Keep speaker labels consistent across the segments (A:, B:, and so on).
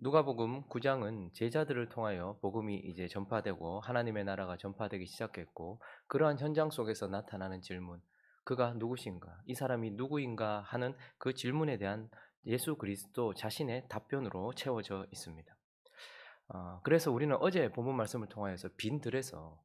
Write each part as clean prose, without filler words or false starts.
A: 누가복음 9장은 제자들을 통하여 복음이 이제 전파되고 하나님의 나라가 전파되기 시작했고, 그러한 현장 속에서 나타나는 질문, 그가 누구신가? 이 사람이 누구인가 하는 그 질문에 대한 예수 그리스도 자신의 답변으로 채워져 있습니다. 그래서 우리는 어제 본문 말씀을 통하여서 빈들에서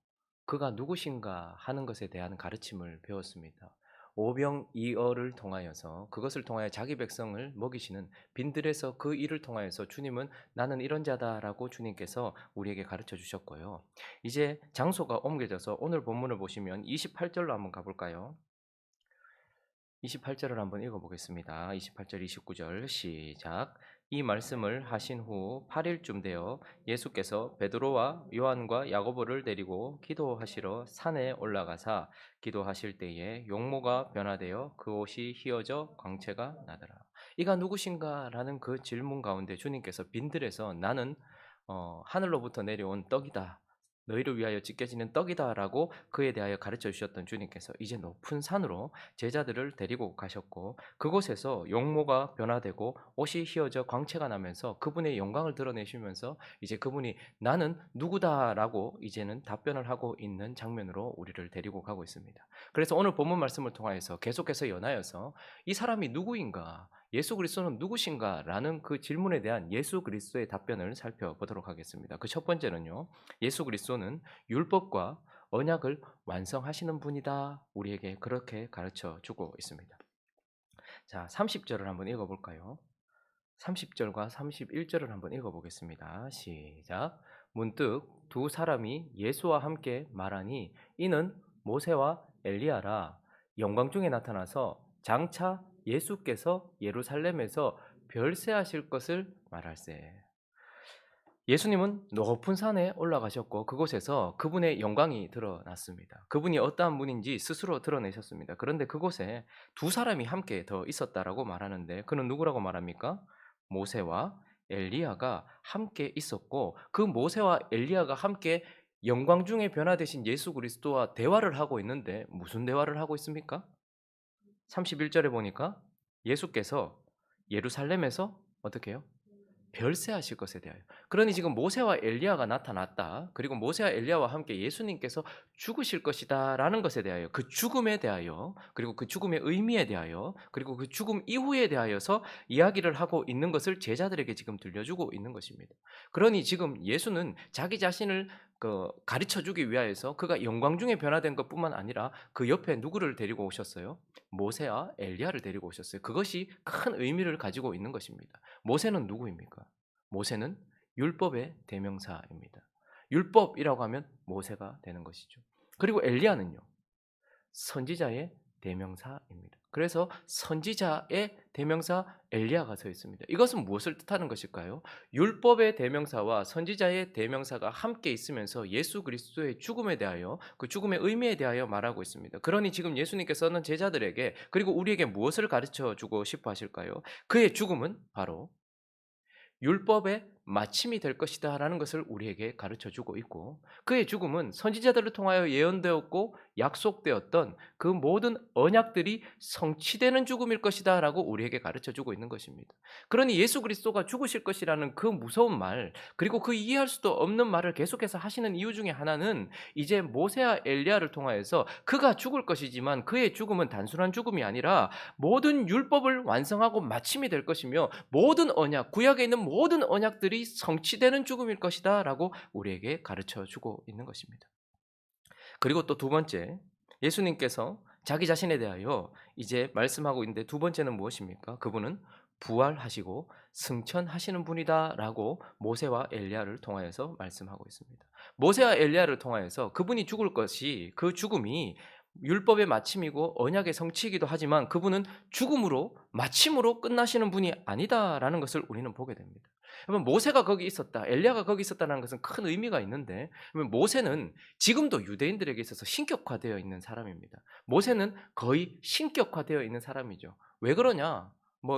A: 그가 누구신가 하는 것에 대한 가르침을 배웠습니다. 오병이어를 통하여서 그것을 통하여 자기 백성을 먹이시는 빈들에서 그 일을 통하여서 주님은 나는 이런 자다라고 주님께서 우리에게 가르쳐 주셨고요. 이제 장소가 옮겨져서 오늘 본문을 보시면 28절로 한번 가볼까요? 28절을 한번 읽어보겠습니다. 28절, 29절 시작. 이 말씀을 하신 후 8일쯤 되어 예수께서 베드로와 요한과 야고보를 데리고 기도하시러 산에 올라가사 기도하실 때에 용모가 변화되어 그 옷이 휘어져 광채가 나더라. 이가 누구신가? 라는 그 질문 가운데 주님께서 빈들에서 나는 하늘로부터 내려온 떡이다, 너희를 위하여 찢겨지는 떡이다라고 그에 대하여 가르쳐 주셨던 주님께서 이제 높은 산으로 제자들을 데리고 가셨고, 그곳에서 용모가 변화되고 옷이 휘어져 광채가 나면서 그분의 영광을 드러내시면서 이제 그분이 나는 누구다라고 이제는 답변을 하고 있는 장면으로 우리를 데리고 가고 있습니다. 그래서 오늘 본문 말씀을 통하여서 계속해서 연하여서 이 사람이 누구인가, 예수 그리스도는 누구신가라는 그 질문에 대한 예수 그리스도의 답변을 살펴보도록 하겠습니다. 그 첫 번째는요, 예수 그리스도는 율법과 언약을 완성하시는 분이다. 우리에게 그렇게 가르쳐 주고 있습니다. 자, 30절을 한번 읽어볼까요? 30절과 31절을 한번 읽어보겠습니다. 시작. 문득 두 사람이 예수와 함께 말하니 이는 모세와 엘리야라. 영광 중에 나타나서 장차 예수께서 예루살렘에서 별세하실 것을 말할세. 예수님은 높은 산에 올라가셨고 그곳에서 그분의 영광이 드러났습니다. 그분이 어떠한 분인지 스스로 드러내셨습니다. 그런데 그곳에 두 사람이 함께 더 있었다라고 말하는데, 그는 누구라고 말합니까? 모세와 엘리야가 함께 있었고, 그 모세와 엘리야가 함께 영광 중에 변화되신 예수 그리스도와 대화를 하고 있는데 무슨 대화를 하고 있습니까? 31절에 보니까 예수께서 예루살렘에서 어떻게 해요? 별세하실 것에 대하여. 그러니 지금 모세와 엘리야가 나타났다, 그리고 모세와 엘리야와 함께 예수님께서 죽으실 것이다라는 것에 대하여, 그 죽음에 대하여, 그리고 그 죽음의 의미에 대하여, 그리고 그 죽음 이후에 대하여서 이야기를 하고 있는 것을 제자들에게 지금 들려주고 있는 것입니다. 그러니 지금 예수는 자기 자신을 가르쳐 주기 위하여서 그가 영광 중에 변화된 것뿐만 아니라 그 옆에 누구를 데리고 오셨어요? 모세와 엘리야를 데리고 오셨어요. 그것이 큰 의미를 가지고 있는 것입니다. 모세는 누구입니까? 모세는 율법의 대명사입니다. 율법이라고 하면 모세가 되는 것이죠. 그리고 엘리야는요, 선지자의 대명사입니다. 그래서 선지자의 대명사 엘리야가 서 있습니다. 이것은 무엇을 뜻하는 것일까요? 율법의 대명사와 선지자의 대명사가 함께 있으면서 예수 그리스도의 죽음에 대하여, 그 죽음의 의미에 대하여 말하고 있습니다. 그러니 지금 예수님께서는 제자들에게, 그리고 우리에게 무엇을 가르쳐 주고 싶어 하실까요? 그의 죽음은 바로 율법의 마침이 될 것이다 라는 것을 우리에게 가르쳐 주고 있고, 그의 죽음은 선지자들을 통하여 예언되었고 약속되었던 그 모든 언약들이 성취되는 죽음일 것이다 라고 우리에게 가르쳐 주고 있는 것입니다. 그러니 예수 그리스도가 죽으실 것이라는 그 무서운 말, 그리고 그 이해할 수도 없는 말을 계속해서 하시는 이유 중에 하나는 이제 모세와 엘리야를 통하여서 그가 죽을 것이지만 그의 죽음은 단순한 죽음이 아니라 모든 율법을 완성하고 마침이 될 것이며 모든 언약, 구약에 있는 모든 언약들이 성취되는 죽음일 것이다 라고 우리에게 가르쳐 주고 있는 것입니다. 그리고 또 두 번째, 예수님께서 자기 자신에 대하여 이제 말씀하고 있는데, 두 번째는 무엇입니까? 그분은 부활하시고 승천하시는 분이다 라고 모세와 엘리야를 통하여서 말씀하고 있습니다. 모세와 엘리야를 통하여서 그분이 죽을 것이, 그 죽음이 율법의 마침이고 언약의 성취이기도 하지만 그분은 죽음으로, 마침으로 끝나시는 분이 아니다라는 것을 우리는 보게 됩니다. 그러면 모세가 거기 있었다, 엘리야가 거기 있었다는 것은 큰 의미가 있는데, 그러면 모세는 지금도 유대인들에게 있어서 신격화되어 있는 사람입니다. 모세는 거의 신격화되어 있는 사람이죠. 왜 그러냐?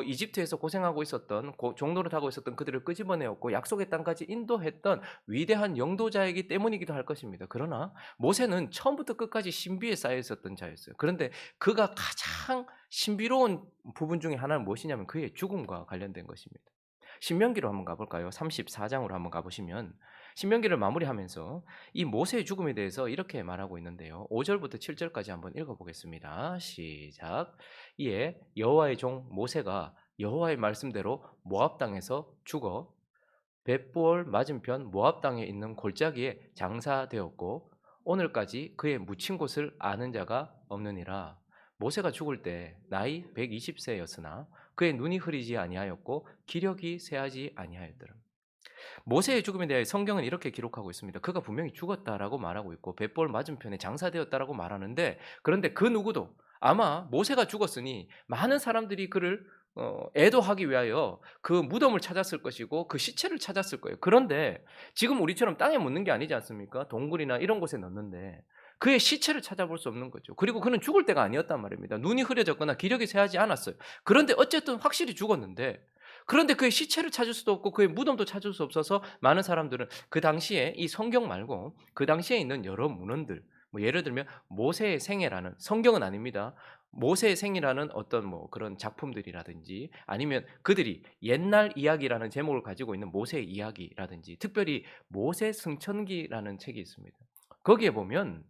A: 이집트에서 고생하고 있었던, 종노릇 하고 있었던 그들을 끄집어내었고 약속의 땅까지 인도했던 위대한 영도자이기 때문이기도 할 것입니다. 그러나 모세는 처음부터 끝까지 신비에 쌓여 있었던 자였어요. 그런데 그가 가장 신비로운 부분 중에 하나는 무엇이냐면 그의 죽음과 관련된 것입니다. 신명기로 한번 가볼까요? 34장으로 한번 가보시면 신명기를 마무리하면서 이 모세의 죽음에 대해서 이렇게 말하고 있는데요. 5절부터 7절까지 한번 읽어보겠습니다. 시작. 이에 여호와의 종 모세가 여호와의 말씀대로 모압 땅에서 죽어 벳부올 맞은편 모압 땅에 있는 골짜기에 장사되었고 오늘까지 그의 묻힌 곳을 아는 자가 없느니라. 모세가 죽을 때 나이 120세였으나 그의 눈이 흐리지 아니하였고 기력이 쇠하지 아니하였더라. 모세의 죽음에 대해 성경은 이렇게 기록하고 있습니다. 그가 분명히 죽었다라고 말하고 있고 벳볼 맞은편에 장사되었다라고 말하는데, 그런데 그 누구도 아마 모세가 죽었으니 많은 사람들이 그를 애도하기 위하여 그 무덤을 찾았을 것이고 그 시체를 찾았을 거예요. 그런데 지금 우리처럼 땅에 묻는 게 아니지 않습니까? 동굴이나 이런 곳에 넣는데 그의 시체를 찾아볼 수 없는 거죠. 그리고 그는 죽을 때가 아니었단 말입니다. 눈이 흐려졌거나 기력이 쇠하지 않았어요. 그런데 어쨌든 확실히 죽었는데, 그런데 그의 시체를 찾을 수도 없고 그의 무덤도 찾을 수 없어서 많은 사람들은 그 당시에 이 성경 말고 그 당시에 있는 여러 문헌들, 뭐 예를 들면 모세의 생애라는, 성경은 아닙니다. 모세의 생이라는 어떤 뭐 그런 작품들이라든지 아니면 그들이 옛날 이야기라는 제목을 가지고 있는 모세의 이야기라든지, 특별히 모세 승천기라는 책이 있습니다. 거기에 보면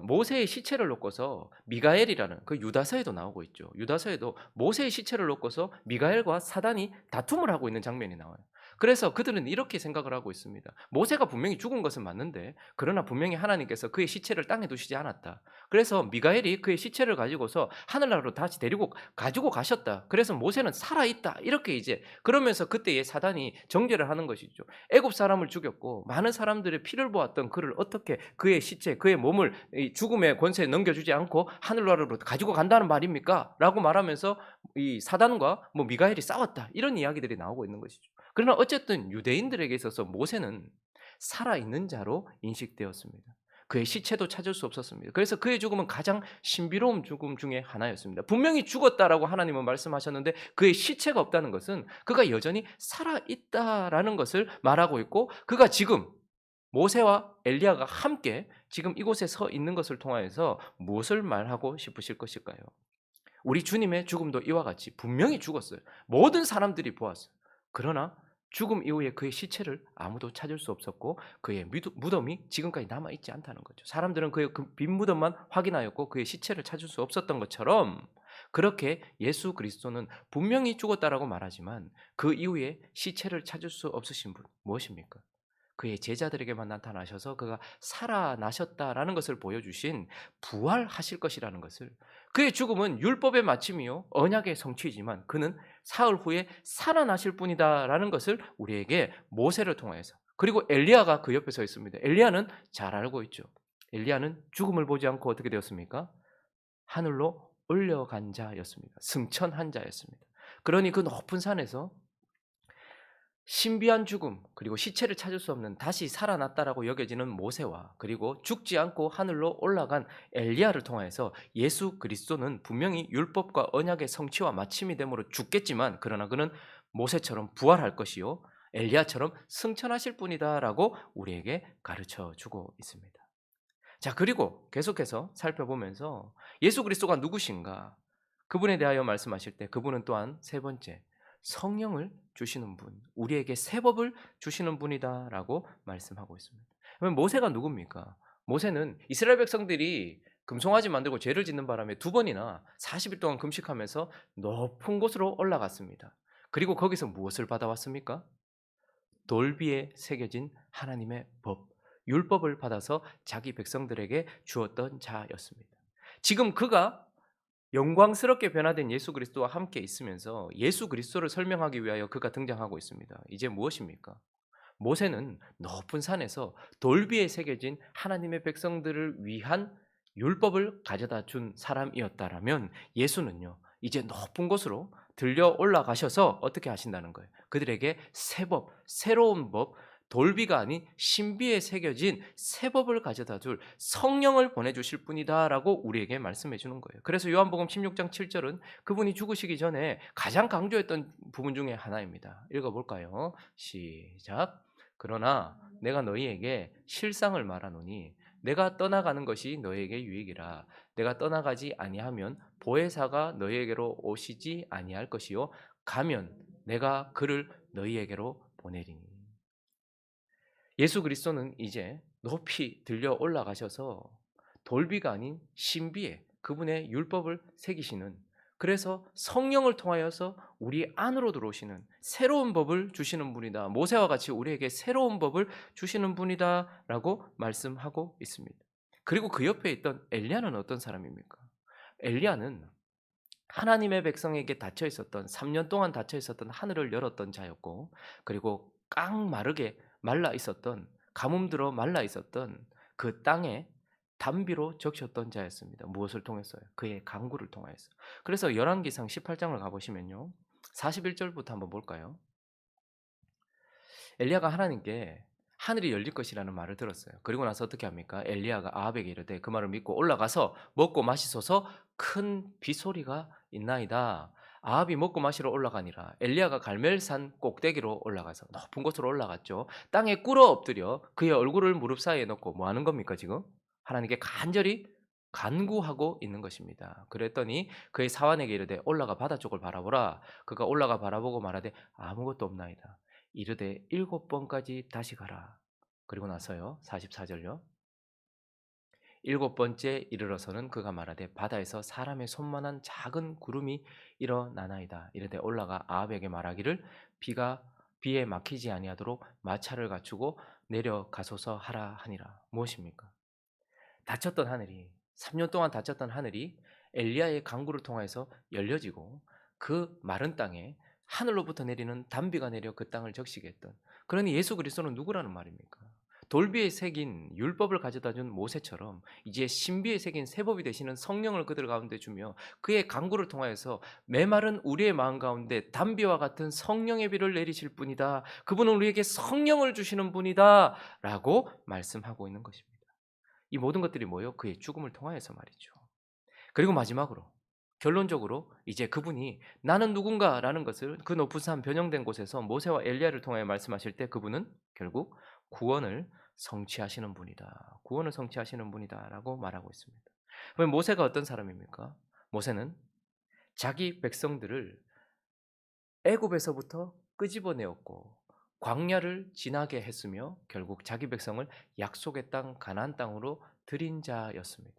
A: 모세의 시체를 놓고서 미가엘이라는, 그 유다서에도 나오고 있죠. 유다서에도 모세의 시체를 놓고서 미가엘과 사단이 다툼을 하고 있는 장면이 나와요. 그래서 그들은 이렇게 생각을 하고 있습니다. 모세가 분명히 죽은 것은 맞는데, 그러나 분명히 하나님께서 그의 시체를 땅에 두시지 않았다. 그래서 미가엘이 그의 시체를 가지고서 하늘나라로 다시 가지고 가셨다. 그래서 모세는 살아있다. 이렇게 이제 그러면서 그때의 사단이 정죄를 하는 것이죠. 애굽 사람을 죽였고 많은 사람들의 피를 보았던 그를 어떻게 그의 시체, 그의 몸을 이 죽음의 권세에 넘겨주지 않고 하늘나라로 가지고 간다는 말입니까? 라고 말하면서 이 사단과 뭐 미가엘이 싸웠다, 이런 이야기들이 나오고 있는 것이죠. 그러나 어쨌든 유대인들에게 있어서 모세는 살아있는 자로 인식되었습니다. 그의 시체도 찾을 수 없었습니다. 그래서 그의 죽음은 가장 신비로운 죽음 중에 하나였습니다. 분명히 죽었다라고 하나님은 말씀하셨는데 그의 시체가 없다는 것은 그가 여전히 살아있다라는 것을 말하고 있고, 그가 지금 모세와 엘리야가 함께 지금 이곳에 서 있는 것을 통하여서 무엇을 말하고 싶으실 것일까요? 우리 주님의 죽음도 이와 같이 분명히 죽었어요. 모든 사람들이 보았어요. 그러나 죽음 이후에 그의 시체를 아무도 찾을 수 없었고 그의 무덤이 지금까지 남아있지 않다는 거죠. 사람들은 그의 그 빈 무덤만 확인하였고 그의 시체를 찾을 수 없었던 것처럼, 그렇게 예수 그리스도는 분명히 죽었다라고 말하지만 그 이후에 시체를 찾을 수 없으신 분 무엇입니까? 그의 제자들에게만 나타나셔서 그가 살아나셨다라는 것을 보여주신 부활하실 것이라는 것을, 그의 죽음은 율법의 마침이요 언약의 성취이지만 그는 사흘 후에 살아나실 분이다라는 것을 우리에게 모세를 통하여서, 그리고 엘리야가 그 옆에 서 있습니다. 엘리야는 잘 알고 있죠. 엘리야는 죽음을 보지 않고 어떻게 되었습니까? 하늘로 올려간 자였습니다. 승천한 자였습니다. 그러니 그 높은 산에서 신비한 죽음, 그리고 시체를 찾을 수 없는 다시 살아났다라고 여겨지는 모세와 그리고 죽지 않고 하늘로 올라간 엘리야를 통하여서 예수 그리스도는 분명히 율법과 언약의 성취와 마침이 되므로 죽겠지만, 그러나 그는 모세처럼 부활할 것이요 엘리야처럼 승천하실 분이다라고 우리에게 가르쳐 주고 있습니다. 자, 그리고 계속해서 살펴보면서 예수 그리스도가 누구신가, 그분에 대하여 말씀하실 때 그분은 또한 세 번째, 성령을 주시는 분, 우리에게 새 법을 주시는 분이다라고 말씀하고 있습니다. 그러면 모세가 누굽니까? 모세는 이스라엘 백성들이 금송아지 만들고 죄를 짓는 바람에 두 번이나 40일 동안 금식하면서 높은 곳으로 올라갔습니다. 그리고 거기서 무엇을 받아왔습니까? 돌비에 새겨진 하나님의 법, 율법을 받아서 자기 백성들에게 주었던 자였습니다. 지금 그가 영광스럽게 변화된 예수 그리스도와 함께 있으면서 예수 그리스도를 설명하기 위하여 그가 등장하고 있습니다. 이제 무엇입니까? 모세는 높은 산에서 돌비에 새겨진 하나님의 백성들을 위한 율법을 가져다 준 사람이었다라면, 예수는요 이제 높은 곳으로 들려 올라가셔서 어떻게 하신다는 거예요? 그들에게 새 법, 새로운 법, 돌비가 아닌 신비에 새겨진 새 법을 가져다 줄 성령을 보내주실 분이다라고 우리에게 말씀해 주는 거예요. 그래서 요한복음 16장 7절은 그분이 죽으시기 전에 가장 강조했던 부분 중에 하나입니다. 읽어볼까요? 시작. 그러나 내가 너희에게 실상을 말하노니 내가 떠나가는 것이 너희에게 유익이라. 내가 떠나가지 아니하면 보혜사가 너희에게로 오시지 아니할 것이요 가면 내가 그를 너희에게로 보내리니. 예수 그리스도는 이제 높이 들려 올라가셔서 돌비가 아닌 신비에 그분의 율법을 새기시는, 그래서 성령을 통하여서 우리 안으로 들어오시는 새로운 법을 주시는 분이다. 모세와 같이 우리에게 새로운 법을 주시는 분이다라고 말씀하고 있습니다. 그리고 그 옆에 있던 엘리야는 어떤 사람입니까? 엘리야는 하나님의 백성에게 닫혀 있었던, 3년 동안 닫혀 있었던 하늘을 열었던 자였고, 그리고 깡마르게 말라 있었던, 가뭄 들어 말라 있었던 그 땅에 단비로 적셨던 자였습니다. 무엇을 통해서요? 그의 간구를 통하여서. 그래서 열왕기상 18장을 가보시면요, 41절부터 한번 볼까요? 엘리야가 하나님께 하늘이 열릴 것이라는 말을 들었어요. 그리고 나서 어떻게 합니까? 엘리야가 아합에게 이르되 그 말을 믿고 올라가서 먹고 마시소서, 큰 비소리가 있나이다. 아합이 먹고 마시러 올라가니라. 엘리야가 갈멜산 꼭대기로 올라가서 높은 곳으로 올라갔죠. 땅에 꿇어 엎드려 그의 얼굴을 무릎 사이에 넣고 뭐 하는 겁니까 지금? 하나님께 간절히 간구하고 있는 것입니다. 그랬더니 그의 사환에게 이르되 올라가 바다 쪽을 바라보라. 그가 올라가 바라보고 말하되 아무것도 없나이다. 이르되 7번까지 다시 가라. 그리고 나서요, 44절요, 7번째 이르러서는 그가 말하되 바다에서 사람의 손만한 작은 구름이 일어나나이다. 이르되 올라가 아합에게 말하기를 비에 막히지 아니하도록 마차를 갖추고 내려가소서 하라 하니라. 무엇입니까? 닫혔던 하늘이, 3년 동안 닫혔던 하늘이 엘리야의 간구를 통해서 열려지고 그 마른 땅에 하늘로부터 내리는 단비가 내려 그 땅을 적시게 했던, 그러니 예수 그리스도는 누구라는 말입니까? 돌비에 새긴 율법을 가져다 준 모세처럼 이제 신비에 새긴 세법이 되시는 성령을 그들 가운데 주며 그의 간구를 통하여서 메마른 우리의 마음 가운데 단비와 같은 성령의 비를 내리실 분이다. 그분은 우리에게 성령을 주시는 분이다 라고 말씀하고 있는 것입니다. 이 모든 것들이 뭐예요? 그의 죽음을 통하여서 말이죠. 그리고 마지막으로, 결론적으로 이제 그분이 나는 누군가라는 것을 그 높은 산 변형된 곳에서 모세와 엘리야를 통하여 말씀하실 때 그분은 결국 구원을 성취하시는 분이다. 구원을 성취하시는 분이다라고 말하고 있습니다. 그럼 모세가 어떤 사람입니까? 모세는 자기 백성들을 애굽에서부터 끄집어내었고 광야를 지나게 했으며 결국 자기 백성을 약속의 땅 가나안 땅으로 들인 자였습니다.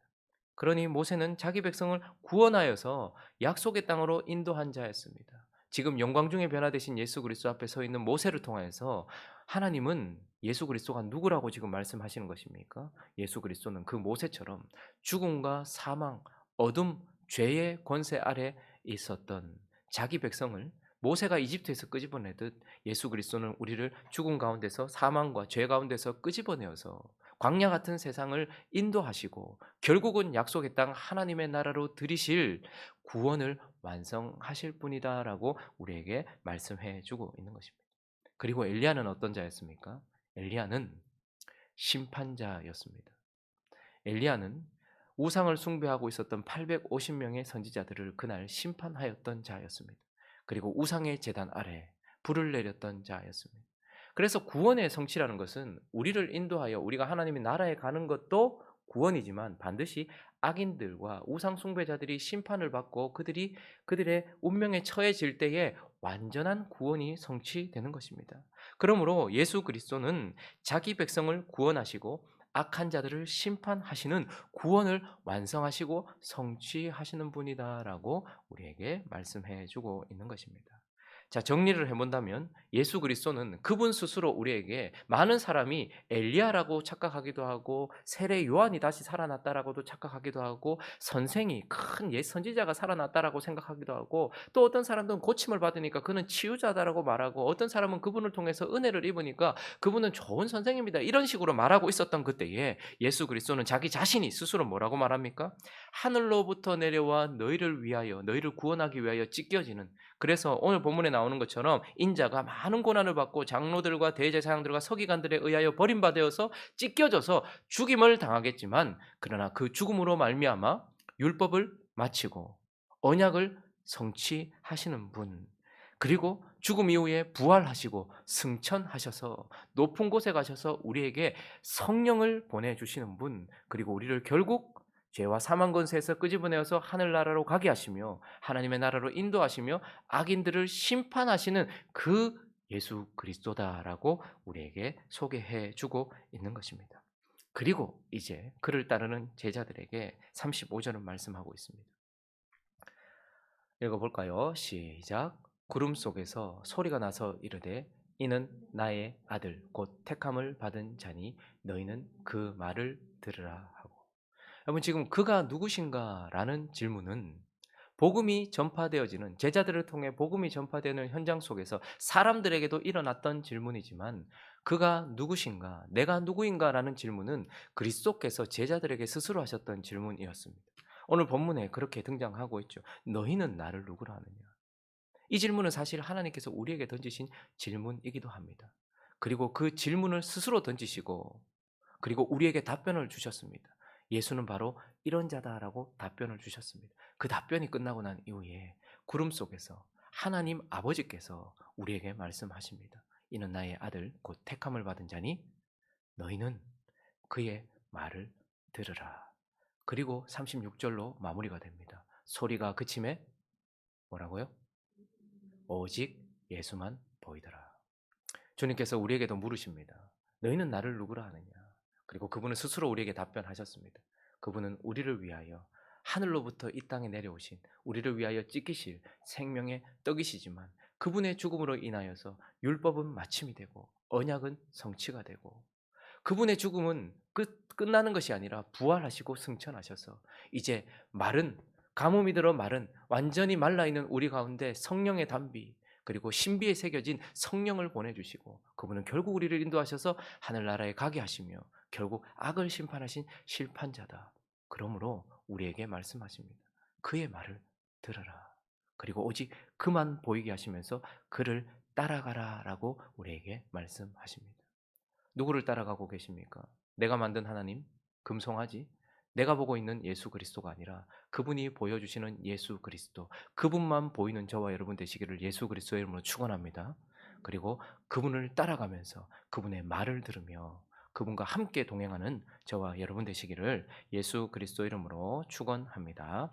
A: 그러니 모세는 자기 백성을 구원하여서 약속의 땅으로 인도한 자였습니다. 지금 영광 중에 변화되신 예수 그리스도 앞에 서 있는 모세를 통하여서 하나님은 예수 그리스도가 누구라고 지금 말씀하시는 것입니까? 예수 그리스도는 그 모세처럼 죽음과 사망, 어둠, 죄의 권세 아래 있었던 자기 백성을 모세가 이집트에서 끄집어내듯 예수 그리스도는 우리를 죽음 가운데서, 사망과 죄 가운데서 끄집어내어서 광야 같은 세상을 인도하시고 결국은 약속의 땅 하나님의 나라로 들이실 구원을 완성하실 분이다라고 우리에게 말씀해 주고 있는 것입니다. 그리고 엘리야는 어떤 자였습니까? 엘리야는 심판자였습니다. 엘리야는 우상을 숭배하고 있었던 850명의 선지자들을 그날 심판하였던 자였습니다. 그리고 우상의 제단 아래 불을 내렸던 자였습니다. 그래서 구원의 성취라는 것은 우리를 인도하여 우리가 하나님의 나라에 가는 것도 구원이지만 반드시 악인들과 우상 숭배자들이 심판을 받고 그들의 운명에 처해질 때에 완전한 구원이 성취되는 것입니다. 그러므로 예수 그리스도는 자기 백성을 구원하시고 악한 자들을 심판하시는 구원을 완성하시고 성취하시는 분이다라고 우리에게 말씀해 주고 있는 것입니다. 자, 정리를 해본다면 예수 그리스도는 그분 스스로 우리에게, 많은 사람이 엘리야라고 착각하기도 하고 세례 요한이 다시 살아났다라고도 착각하기도 하고 선생이, 큰 옛 선지자가 살아났다라고 생각하기도 하고, 또 어떤 사람들은 고침을 받으니까 그는 치유자다라고 말하고, 어떤 사람은 그분을 통해서 은혜를 입으니까 그분은 좋은 선생입니다, 이런 식으로 말하고 있었던 그때에 예수 그리스도는 자기 자신이 스스로 뭐라고 말합니까? 하늘로부터 내려와 너희를 위하여, 너희를 구원하기 위하여 찢겨지는, 그래서 오늘 본문에 나오는 것처럼 인자가 많은 고난을 받고 장로들과 대제사장들과 서기관들에 의하여 버림받아서 찢겨져서 죽임을 당하겠지만, 그러나 그 죽음으로 말미암아 율법을 마치고 언약을 성취하시는 분, 그리고 죽음 이후에 부활하시고 승천하셔서 높은 곳에 가셔서 우리에게 성령을 보내주시는 분, 그리고 우리를 결국 죄와 사망 권세에서 끄집어내어서 하늘나라로 가게 하시며 하나님의 나라로 인도하시며 악인들을 심판하시는 그 예수 그리스도다라고 우리에게 소개해 주고 있는 것입니다. 그리고 이제 그를 따르는 제자들에게 35절은 말씀하고 있습니다. 읽어볼까요? 시작. 구름 속에서 소리가 나서 이르되 이는 나의 아들 곧 택함을 받은 자니 너희는 그 말을 들으라 하고. 여러분, 지금 그가 누구신가라는 질문은 복음이 전파되어지는, 제자들을 통해 복음이 전파되는 현장 속에서 사람들에게도 일어났던 질문이지만, 그가 누구신가, 내가 누구인가라는 질문은 그리스도께서 제자들에게 스스로 하셨던 질문이었습니다. 오늘 본문에 그렇게 등장하고 있죠. 너희는 나를 누구라 하느냐. 이 질문은 사실 하나님께서 우리에게 던지신 질문이기도 합니다. 그리고 그 질문을 스스로 던지시고 그리고 우리에게 답변을 주셨습니다. 예수는 바로 이런 자다라고 답변을 주셨습니다. 그 답변이 끝나고 난 이후에 구름 속에서 하나님 아버지께서 우리에게 말씀하십니다. 이는 나의 아들 곧 택함을 받은 자니 너희는 그의 말을 들으라. 그리고 36절로 마무리가 됩니다. 소리가 그침에 뭐라고요? 오직 예수만 보이더라. 주님께서 우리에게도 물으십니다. 너희는 나를 누구라 하느냐? 그리고 그분은 스스로 우리에게 답변하셨습니다. 그분은 우리를 위하여 하늘로부터 이 땅에 내려오신, 우리를 위하여 찢기실 생명의 떡이시지만 그분의 죽음으로 인하여서 율법은 마침이 되고 언약은 성취가 되고, 그분의 죽음은 끝나는 것이 아니라 부활하시고 승천하셔서 이제 마른, 가뭄이 들어 마른, 완전히 말라있는 우리 가운데 성령의 단비 그리고 신비에 새겨진 성령을 보내주시고, 그분은 결국 우리를 인도하셔서 하늘나라에 가게 하시며 결국 악을 심판하신 심판자다. 그러므로 우리에게 말씀하십니다. 그의 말을 들어라. 그리고 오직 그만 보이게 하시면서 그를 따라가라라고 우리에게 말씀하십니다. 누구를 따라가고 계십니까? 내가 만든 하나님? 금송아지? 내가 보고 있는 예수 그리스도가 아니라 그분이 보여주시는 예수 그리스도, 그분만 보이는 저와 여러분 되시기를 예수 그리스도의 이름으로 축원합니다. 그리고 그분을 따라가면서 그분의 말을 들으며 그분과 함께 동행하는 저와 여러분 되시기를 예수 그리스도 이름으로 축원합니다.